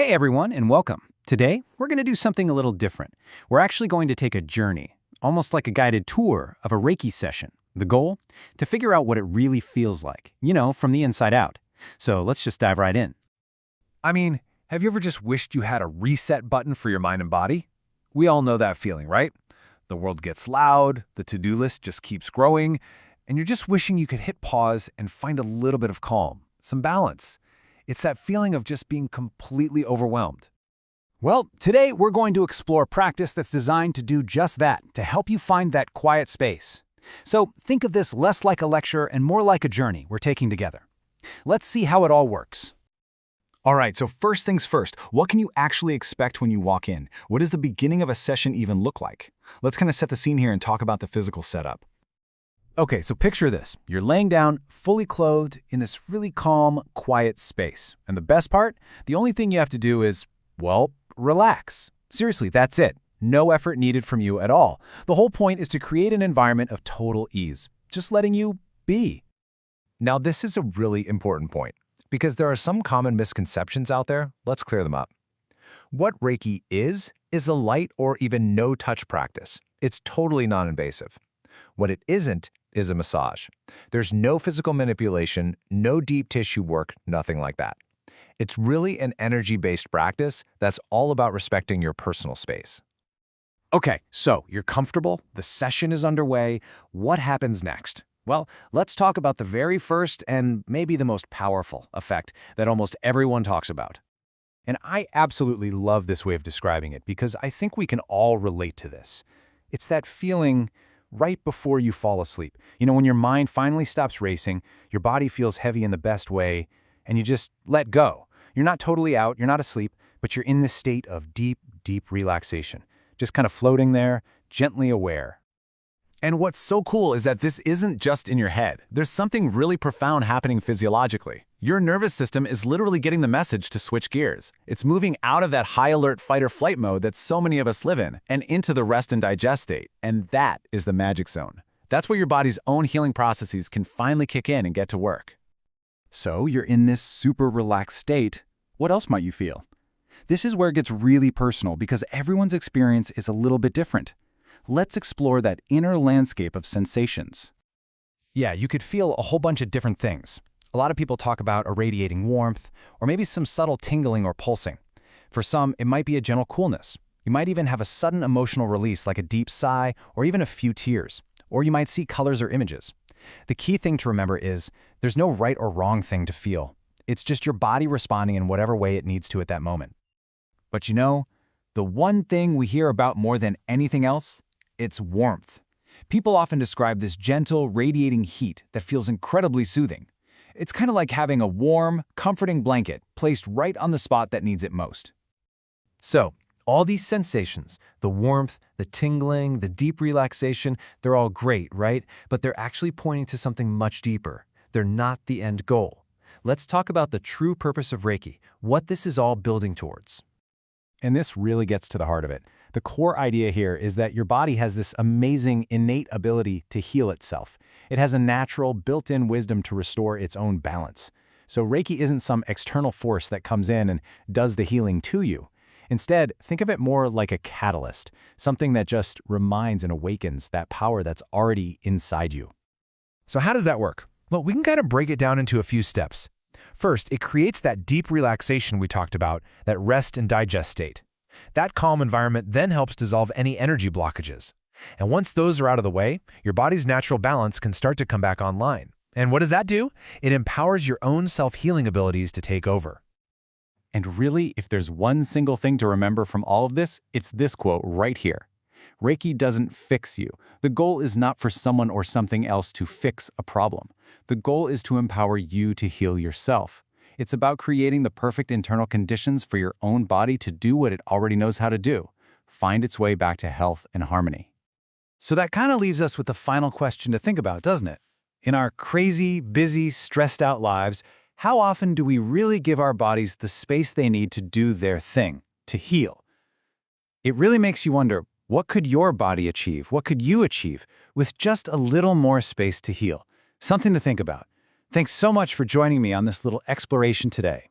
Hey everyone, and welcome. Today, we're going to do something a little different. We're actually going to take a journey, almost like a guided tour of a Reiki session. The goal? To figure out what it really feels like, from the inside out. So let's just dive right in. Have you ever just wished you had a reset button for your mind and body? We all know that feeling, right? The world gets loud, the to-do list just keeps growing, and you're just wishing you could hit pause and find a little bit of calm, some balance. It's that feeling of just being completely overwhelmed. Well, today we're going to explore a practice that's designed to do just that, to help you find that quiet space. So think of this less like a lecture and more like a journey we're taking together. Let's see how it all works. All right, so first things first, what can you actually expect when you walk in? What does the beginning of a session even look like? Let's kind of set the scene here and talk about the physical setup. Okay, so picture this. You're laying down, fully clothed, in this really calm, quiet space. And the best part? The only thing you have to do is, relax. Seriously, that's it. No effort needed from you at all. The whole point is to create an environment of total ease, just letting you be. Now, this is a really important point, because there are some common misconceptions out there. Let's clear them up. What Reiki is a light or even no-touch practice. It's totally non-invasive. What it isn't is a massage. There's no physical manipulation, no deep tissue work, nothing like that. It's really an energy-based practice that's all about respecting your personal space. Okay, so you're comfortable, the session is underway. What happens next? Well, let's talk about the very first and maybe the most powerful effect that almost everyone talks about. And I absolutely love this way of describing it because I think we can all relate to this. It's that feeling right before you fall asleep. When your mind finally stops racing, your body feels heavy in the best way, and you just let go. You're not totally out, you're not asleep, but you're in this state of deep, deep relaxation. Just kind of floating there, gently aware. And what's so cool is that this isn't just in your head. There's something really profound happening physiologically. Your nervous system is literally getting the message to switch gears. It's moving out of that high-alert fight-or-flight mode that so many of us live in and into the rest and digest state. And that is the magic zone. That's where your body's own healing processes can finally kick in and get to work. So you're in this super relaxed state. What else might you feel? This is where it gets really personal because everyone's experience is a little bit different. Let's explore that inner landscape of sensations. Yeah, you could feel a whole bunch of different things. A lot of people talk about irradiating warmth, or maybe some subtle tingling or pulsing. For some, it might be a gentle coolness. You might even have a sudden emotional release like a deep sigh or even a few tears. Or you might see colors or images. The key thing to remember is there's no right or wrong thing to feel. It's just your body responding in whatever way it needs to at that moment. But the one thing we hear about more than anything else, it's warmth. People often describe this gentle, radiating heat that feels incredibly soothing. It's kind of like having a warm, comforting blanket placed right on the spot that needs it most. So, all these sensations, the warmth, the tingling, the deep relaxation, they're all great, right? But they're actually pointing to something much deeper. They're not the end goal. Let's talk about the true purpose of Reiki, what this is all building towards. And this really gets to the heart of it. The core idea here is that your body has this amazing innate ability to heal itself. It has a natural, built-in wisdom to restore its own balance. So Reiki isn't some external force that comes in and does the healing to you. Instead, think of it more like a catalyst, something that just reminds and awakens that power that's already inside you. So how does that work? Well, we can kind of break it down into a few steps. First, it creates that deep relaxation we talked about, that rest and digest state. That calm environment then helps dissolve any energy blockages. And once those are out of the way, your body's natural balance can start to come back online. And what does that do? It empowers your own self-healing abilities to take over. And really, if there's one single thing to remember from all of this, it's this quote right here. Reiki doesn't fix you. The goal is not for someone or something else to fix a problem. The goal is to empower you to heal yourself. It's about creating the perfect internal conditions for your own body to do what it already knows how to do, find its way back to health and harmony. So that kind of leaves us with the final question to think about, doesn't it? In our crazy, busy, stressed out lives, how often do we really give our bodies the space they need to do their thing, to heal? It really makes you wonder, what could your body achieve? What could you achieve with just a little more space to heal? Something to think about. Thanks so much for joining me on this little exploration today.